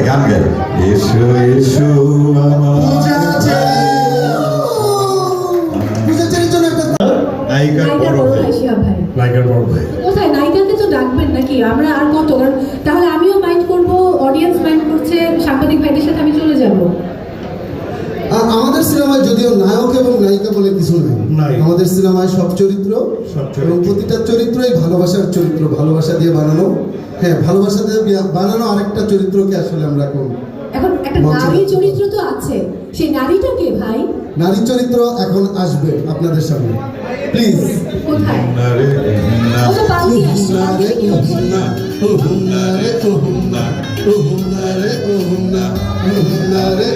গান গাই এসো এসো নায়িকার বড় ভাই নায়িকার বড় ভাই কোথায় নায়িকাকে তো ডাকবেন নাকি? আমরা আর কত, তাহলে আমিও মাইন্ড করবো, অডিয়েন্স মাইন্ড করছে, সাংবাদিক ভাইদের সাথে আমি চলে যাব। আমাদের সিনেমায় যদিও নায়ক এবং নায়িকা বলে কিছু নাই, আমাদের সিনেমায় সব চরিত্র এবং প্রতিটা চরিত্রই ভালোবাসার চরিত্র, ভালোবাসা দিয়ে বানানো। হ্যাঁ, ভালোবাসা দিয়ে বানানো আরেকটা চরিত্রকে আসলে আমরা এখন একটা নারী চরিত্র তো আছে, সেই নারীটা কে ভাই? নারী চরিত্র এখন আসবে আপনাদের সামনে, প্লিজ। কোথায়? নারে ও তো পাল্টি আসছে, নারে কি হচ্ছে? নারে নারে নারে